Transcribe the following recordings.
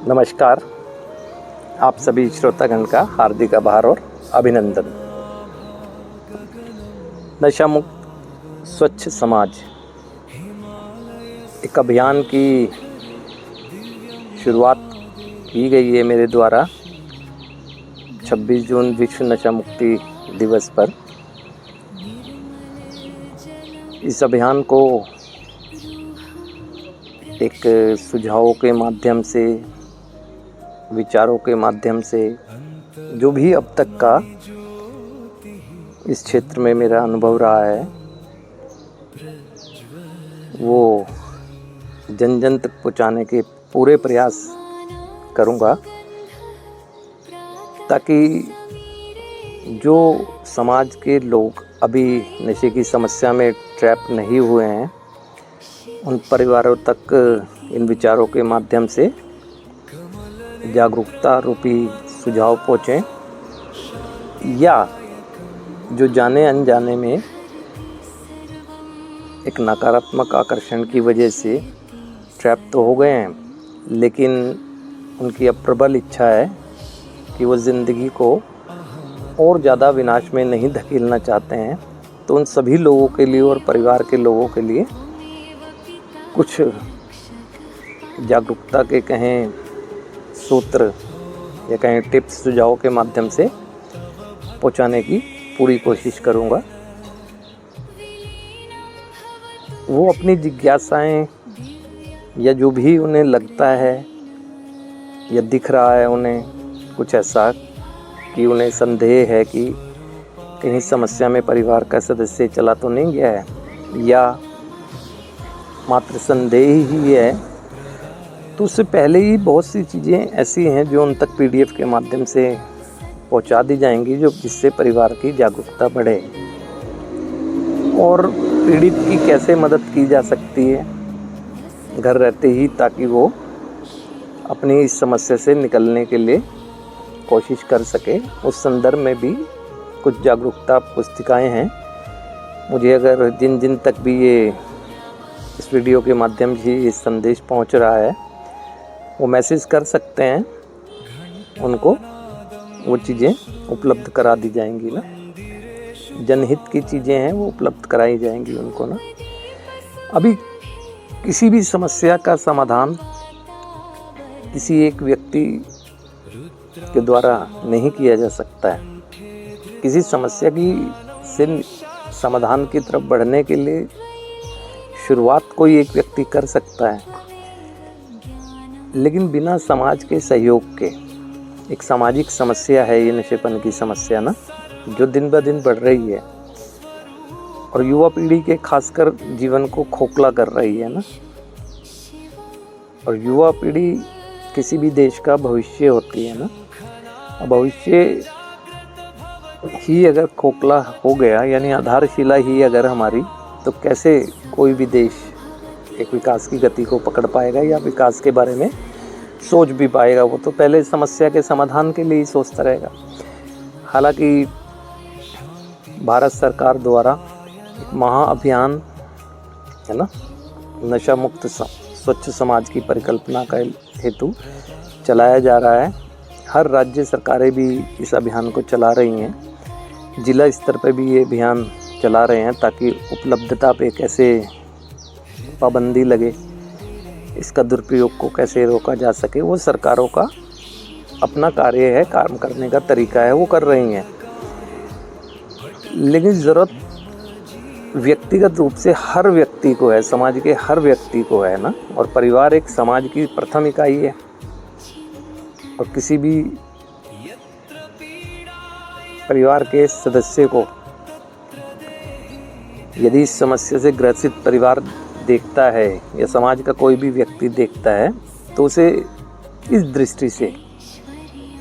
नमस्कार। आप सभी श्रोतागण का हार्दिक आभार और अभिनंदन। नशा मुक्त स्वच्छ समाज एक अभियान की शुरुआत की गई है मेरे द्वारा 26 जून विश्व नशा मुक्ति दिवस पर। इस अभियान को एक सुझावों के माध्यम से, विचारों के माध्यम से, जो भी अब तक का इस क्षेत्र में मेरा अनुभव रहा है वो जन जन तक पहुँचाने के पूरे प्रयास करूँगा, ताकि जो समाज के लोग अभी नशे की समस्या में ट्रैप नहीं हुए हैं उन परिवारों तक इन विचारों के माध्यम से जागरूकता रूपी सुझाव पहुँचें, या जो जाने अनजाने में एक नकारात्मक आकर्षण की वजह से ट्रैप तो हो गए हैं, लेकिन उनकी अब प्रबल इच्छा है कि वो ज़िंदगी को और ज़्यादा विनाश में नहीं धकेलना चाहते हैं। तो उन सभी लोगों के लिए और परिवार के लोगों के लिए कुछ जागरूकता के कहें सूत्र या कहें टिप्स सुझावों के माध्यम से पहुंचाने की पूरी कोशिश करूंगा। वो अपनी जिज्ञासाएं या जो भी उन्हें लगता है या दिख रहा है उन्हें कुछ ऐसा कि उन्हें संदेह है कि कहीं समस्या में परिवार का सदस्य चला तो नहीं गया है, या मात्र संदेह ही है, तो उससे पहले ही बहुत सी चीज़ें ऐसी हैं जो उन तक PDF के माध्यम से पहुंचा दी जाएंगी, जो जिससे परिवार की जागरूकता बढ़े और पीड़ित की कैसे मदद की जा सकती है घर रहते ही, ताकि वो अपनी इस समस्या से निकलने के लिए कोशिश कर सके। उस संदर्भ में भी कुछ जागरूकता पुस्तिकाएं हैं। मुझे अगर जिन जिन तक भी ये इस वीडियो के माध्यम से ये संदेश पहुंच रहा है वो मैसेज कर सकते हैं, उनको वो चीज़ें उपलब्ध करा दी जाएंगी ना। जनहित की चीज़ें हैं वो उपलब्ध कराई जाएंगी उनको ना। अभी किसी भी समस्या का समाधान किसी एक व्यक्ति के द्वारा नहीं किया जा सकता है। किसी समस्या की से समाधान की तरफ बढ़ने के लिए शुरुआत कोई एक व्यक्ति कर सकता है, लेकिन बिना समाज के सहयोग के एक सामाजिक समस्या है ये नशेपन की समस्या ना, जो दिन ब दिन बढ़ रही है और युवा पीढ़ी के खासकर जीवन को खोखला कर रही है ना। और युवा पीढ़ी किसी भी देश का भविष्य होती है ना। भविष्य ही अगर खोखला हो गया, यानी आधारशिला ही अगर हमारी, तो कैसे कोई भी देश एक विकास की गति को पकड़ पाएगा या विकास के बारे में सोच भी पाएगा। वो तो पहले समस्या के समाधान के लिए ही सोचता रहेगा। हालांकि भारत सरकार द्वारा एक महाअभियान है ना, नशा मुक्त स्वच्छ समाज की परिकल्पना का हेतु चलाया जा रहा है। हर राज्य सरकारें भी इस अभियान को चला रही हैं, जिला स्तर पर भी ये अभियान चला रहे हैं, ताकि उपलब्धता पे कैसे पाबंदी लगे, इसका दुरुपयोग को कैसे रोका जा सके, वो सरकारों का अपना कार्य है, काम करने का तरीका है, वो कर रही हैं। लेकिन ज़रूरत व्यक्तिगत रूप से हर व्यक्ति को है, समाज के हर व्यक्ति को है ना। और परिवार एक समाज की प्रथम इकाई है, और किसी भी परिवार के सदस्य को यदि इस समस्या से ग्रसित परिवार देखता है या समाज का कोई भी व्यक्ति देखता है, तो उसे इस दृष्टि से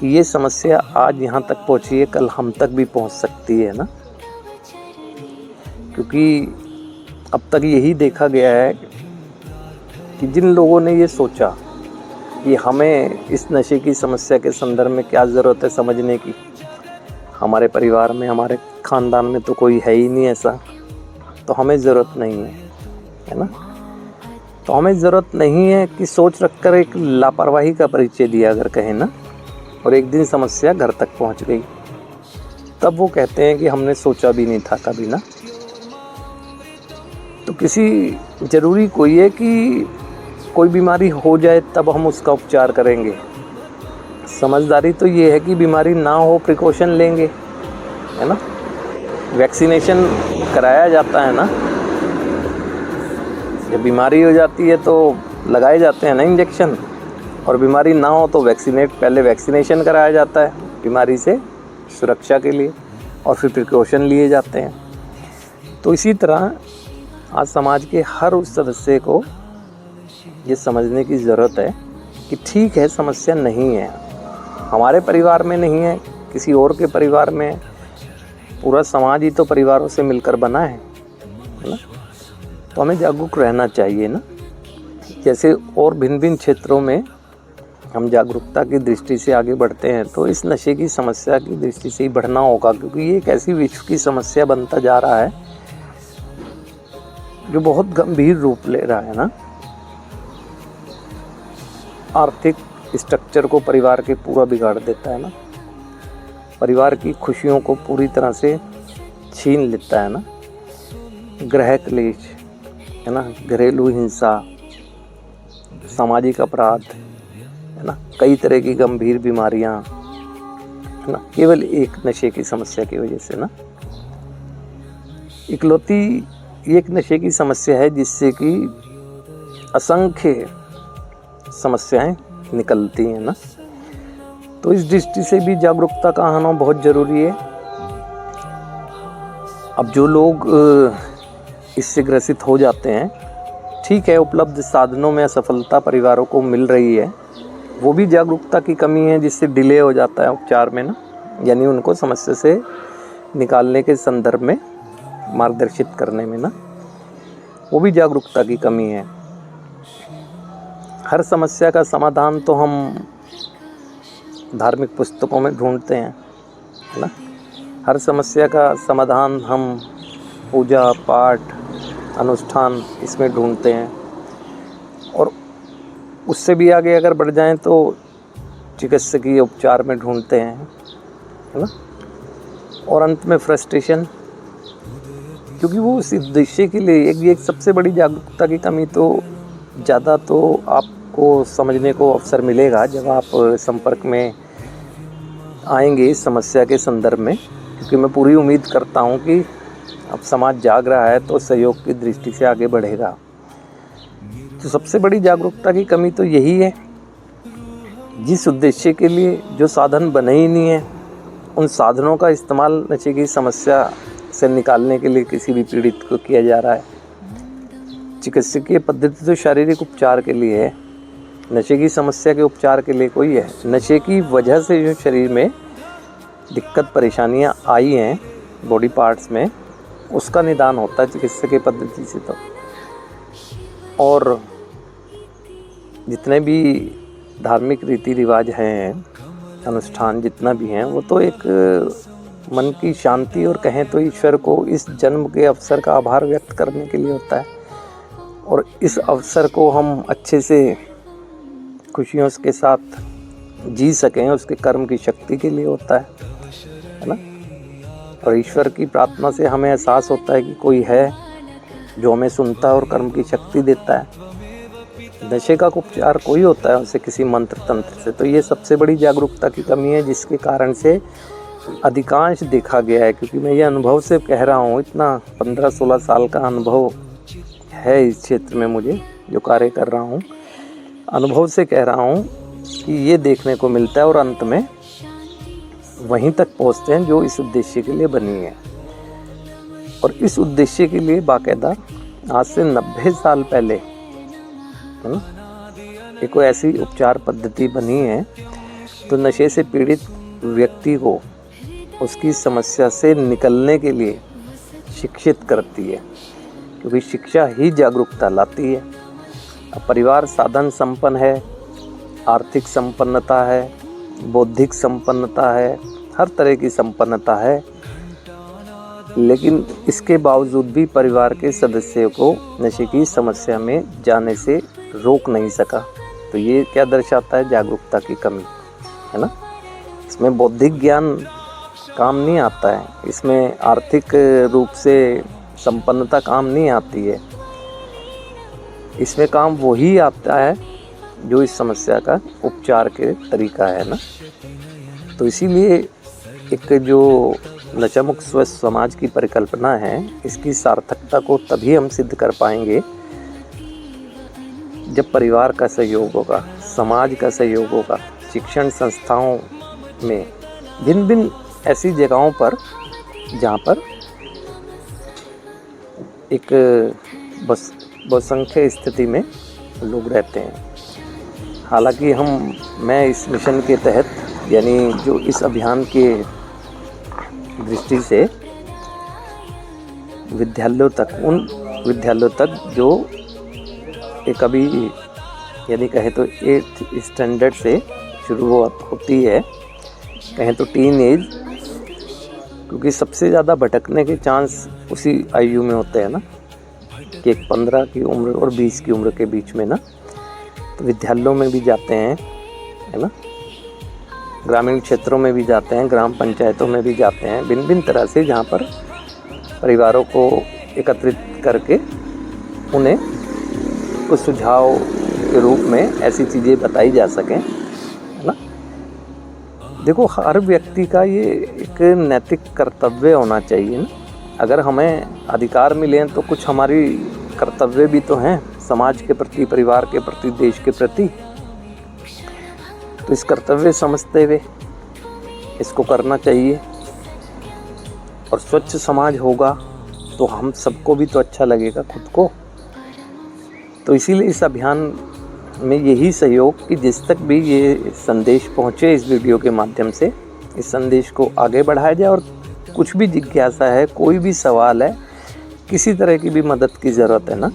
कि ये समस्या आज यहाँ तक पहुँची है, कल हम तक भी पहुँच सकती है ना। क्योंकि अब तक यही देखा गया है कि जिन लोगों ने ये सोचा कि हमें इस नशे की समस्या के संदर्भ में क्या ज़रूरत है समझने की, हमारे परिवार में, हमारे ख़ानदान में तो कोई है ही नहीं ऐसा, तो हमें ज़रूरत नहीं है, है ना। तो हमें ज़रूरत नहीं है कि सोच रखकर एक लापरवाही का परिचय दिया अगर कहें ना, और एक दिन समस्या घर तक पहुंच गई, तब वो कहते हैं कि हमने सोचा भी नहीं था कभी ना। तो किसी ज़रूरी कोई है कि कोई बीमारी हो जाए तब हम उसका उपचार करेंगे। समझदारी तो ये है कि बीमारी ना हो प्रिकॉशन लेंगे, है ना। वैक्सीनेशन कराया जाता है ना, जब बीमारी हो जाती है तो लगाए जाते हैं ना इंजेक्शन, और बीमारी ना हो तो पहले वैक्सीनेशन कराया जाता है बीमारी से सुरक्षा के लिए, और फिर प्रिकॉशन लिए जाते हैं। तो इसी तरह आज समाज के हर उस सदस्य को ये समझने की ज़रूरत है कि ठीक है, समस्या नहीं है, हमारे परिवार में नहीं है, किसी और के परिवार में, पूरा समाज ही तो परिवारों से मिलकर बना है ना। तो हमें जागरूक रहना चाहिए ना। जैसे और भिन्न भिन्न क्षेत्रों में हम जागरूकता की दृष्टि से आगे बढ़ते हैं, तो इस नशे की समस्या की दृष्टि से ही बढ़ना होगा, क्योंकि ये एक ऐसी विश्व की समस्या बनता जा रहा है जो बहुत गंभीर रूप ले रहा है ना। आर्थिक स्ट्रक्चर को परिवार के पूरा बिगाड़ देता है ना, परिवार की खुशियों को पूरी तरह से छीन लेता है ना। गृह क्लेश है ना, घरेलू हिंसा, सामाजिक अपराध है ना, कई तरह की गंभीर बीमारियां है ना, केवल एक नशे की समस्या की वजह से ना। इकलौती एक नशे की समस्या है जिससे कि असंख्य समस्याएं निकलती हैं ना। तो इस दृष्टि से भी जागरूकता का आना बहुत ज़रूरी है। अब जो लोग इससे ग्रसित हो जाते हैं, ठीक है, उपलब्ध साधनों में असफलता परिवारों को मिल रही है, वो भी जागरूकता की कमी है जिससे डिले हो जाता है उपचार में ना, यानी उनको समस्या से निकालने के संदर्भ में मार्गदर्शित करने में ना, वो भी जागरूकता की कमी है। हर समस्या का समाधान तो हम धार्मिक पुस्तकों में ढूंढते हैं, है ना। हर समस्या का समाधान हम पूजा पाठ अनुष्ठान इसमें ढूंढते हैं, और उससे भी आगे अगर बढ़ जाएं तो चिकित्सकीय उपचार में ढूंढते हैं, है ना। और अंत में फ्रस्ट्रेशन, क्योंकि वो उस उद्देश्य के लिए एक सबसे बड़ी जागरूकता की कमी तो ज़्यादा तो आपको समझने को अवसर मिलेगा जब आप संपर्क में आएंगे इस समस्या के संदर्भ में, क्योंकि मैं पूरी उम्मीद करता हूँ कि अब समाज जाग रहा है तो सहयोग की दृष्टि से आगे बढ़ेगा। तो सबसे बड़ी जागरूकता की कमी तो यही है, जिस उद्देश्य के लिए जो साधन बने ही नहीं है, उन साधनों का इस्तेमाल नशे की समस्या से निकालने के लिए किसी भी पीड़ित को किया जा रहा है। चिकित्सकीय पद्धति तो शारीरिक उपचार के लिए है, नशे की समस्या के उपचार के लिए कोई है। नशे की वजह से जो शरीर में दिक्कत परेशानियां आई हैं बॉडी पार्ट्स में, उसका निदान होता है चिकित्सकीय पद्धति से। तो और जितने भी धार्मिक रीति रिवाज हैं, अनुष्ठान जितना भी हैं, वो तो एक मन की शांति और कहें तो ईश्वर को इस जन्म के अवसर का आभार व्यक्त करने के लिए होता है, और इस अवसर को हम अच्छे से खुशियों के साथ जी सकें उसके कर्म की शक्ति के लिए होता है ना। और ईश्वर की प्रार्थना से हमें एहसास होता है कि कोई है जो हमें सुनता है और कर्म की शक्ति देता है। नशे का उपचार कोई होता है उसे किसी मंत्र तंत्र से। तो ये सबसे बड़ी जागरूकता की कमी है जिसके कारण से अधिकांश देखा गया है, क्योंकि मैं ये अनुभव से कह रहा हूँ, इतना 15-16 साल का अनुभव है इस क्षेत्र में मुझे जो कार्य कर रहा हूँ, अनुभव से कह रहा हूँ कि ये देखने को मिलता है, और अंत में वहीं तक पहुँचते हैं जो इस उद्देश्य के लिए बनी है। और इस उद्देश्य के लिए बाकायदा आज से 90 साल पहले है ना एक ऐसी उपचार पद्धति बनी है। तो नशे से पीड़ित व्यक्ति को उसकी समस्या से निकलने के लिए शिक्षित करती है, क्योंकि शिक्षा ही जागरूकता लाती है। अब परिवार साधन संपन्न है, आर्थिक संपन्नता है, बौद्धिक संपन्नता है, हर तरह की संपन्नता है, लेकिन इसके बावजूद भी परिवार के सदस्यों को नशे की समस्या में जाने से रोक नहीं सका। तो ये क्या दर्शाता है? जागरूकता की कमी, है ना। इसमें बौद्धिक ज्ञान काम नहीं आता है, इसमें आर्थिक रूप से संपन्नता काम नहीं आती है, इसमें काम वही आता है जो इस समस्या का उपचार के तरीका है ना। तो इसीलिए एक जो नशामुक्त स्वस्थ समाज की परिकल्पना है, इसकी सार्थकता को तभी हम सिद्ध कर पाएंगे जब परिवार का सहयोग होगा, समाज का सहयोग होगा, शिक्षण संस्थाओं में, भिन्न भिन्न ऐसी जगहों पर जहाँ पर एक बहुसंख्यक स्थिति में लोग रहते हैं। हालांकि मैं इस मिशन के तहत, यानी जो इस अभियान के दृष्टि से विद्यालयों तक, उन विद्यालयों तक जो एक अभी यानी कहें तो 8th स्टैंडर्ड से शुरुआत होती है, कहें तो टीन एज, क्योंकि सबसे ज़्यादा भटकने के चांस उसी आयु में होते हैं ना, कि एक 15 की उम्र और 20 की उम्र के बीच में ना। तो विद्यालयों में भी जाते हैं, है ना, ग्रामीण क्षेत्रों में भी जाते हैं, ग्राम पंचायतों में भी जाते हैं, भिन्न भिन्न तरह से, जहाँ पर परिवारों को एकत्रित करके उन्हें कुछ सुझाव के रूप में ऐसी चीज़ें बताई जा सकें, है ना। देखो, हर व्यक्ति का ये एक नैतिक कर्तव्य होना चाहिए ना। अगर हमें अधिकार मिले हैं तो कुछ हमारी कर्तव्य भी तो हैं, समाज के प्रति, परिवार के प्रति, देश के प्रति। तो इस कर्तव्य समझते हुए इसको करना चाहिए। और स्वच्छ समाज होगा तो हम सबको भी तो अच्छा लगेगा, खुद को। तो इसीलिए इस अभियान में यही सहयोग कि जिस तक भी ये संदेश पहुँचे इस वीडियो के माध्यम से, इस संदेश को आगे बढ़ाया जाए। और कुछ भी जिज्ञासा है, कोई भी सवाल है, किसी तरह की भी मदद की ज़रूरत है ना,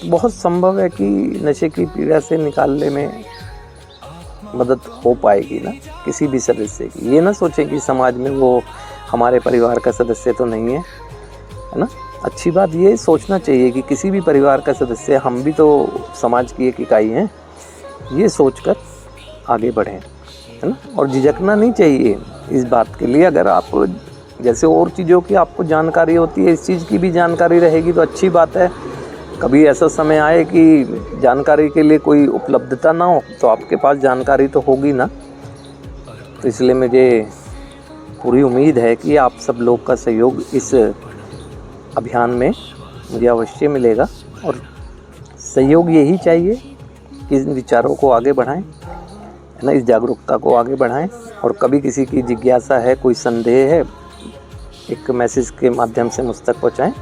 बहुत संभव है कि नशे की पीड़ा से निकालने में मदद हो पाएगी ना, किसी भी सदस्य की। ये ना सोचें कि समाज में वो हमारे परिवार का सदस्य तो नहीं है ना। अच्छी बात ये सोचना चाहिए कि किसी भी परिवार का सदस्य, हम भी तो समाज की एक इकाई हैं, ये सोचकर आगे बढ़ें, है ना। और झिझकना नहीं चाहिए इस बात के लिए। अगर आप जैसे और चीज़ों की आपको जानकारी होती है, इस चीज़ की भी जानकारी रहेगी तो अच्छी बात है। कभी ऐसा समय आए कि जानकारी के लिए कोई उपलब्धता ना हो, तो आपके पास जानकारी तो होगी ना। तो इसलिए मुझे पूरी उम्मीद है कि आप सब लोग का सहयोग इस अभियान में मुझे अवश्य मिलेगा। और सहयोग यही चाहिए कि इन विचारों को आगे बढ़ाएं, है ना, इस जागरूकता को आगे बढ़ाएं। और कभी किसी की जिज्ञासा है, कोई संदेह है, एक मैसेज के माध्यम से मुझ तक पहुँचाएँ।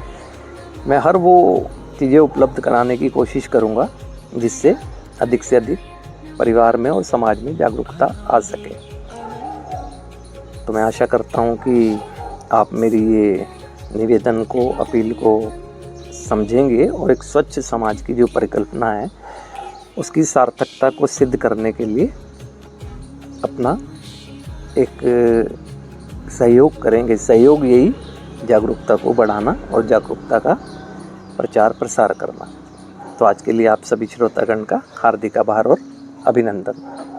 मैं हर वो चीज़ें उपलब्ध कराने की कोशिश करूँगा जिससे अधिक से अधिक परिवार में और समाज में जागरूकता आ सके। तो मैं आशा करता हूँ कि आप मेरी ये निवेदन को, अपील को समझेंगे और एक स्वच्छ समाज की जो परिकल्पना है उसकी सार्थकता को सिद्ध करने के लिए अपना एक सहयोग करेंगे। सहयोग यही जागरूकता को बढ़ाना और जागरूकता का प्रचार प्रसार करना। तो आज के लिए आप सभी श्रोतागण का हार्दिक आभार और अभिनंदन।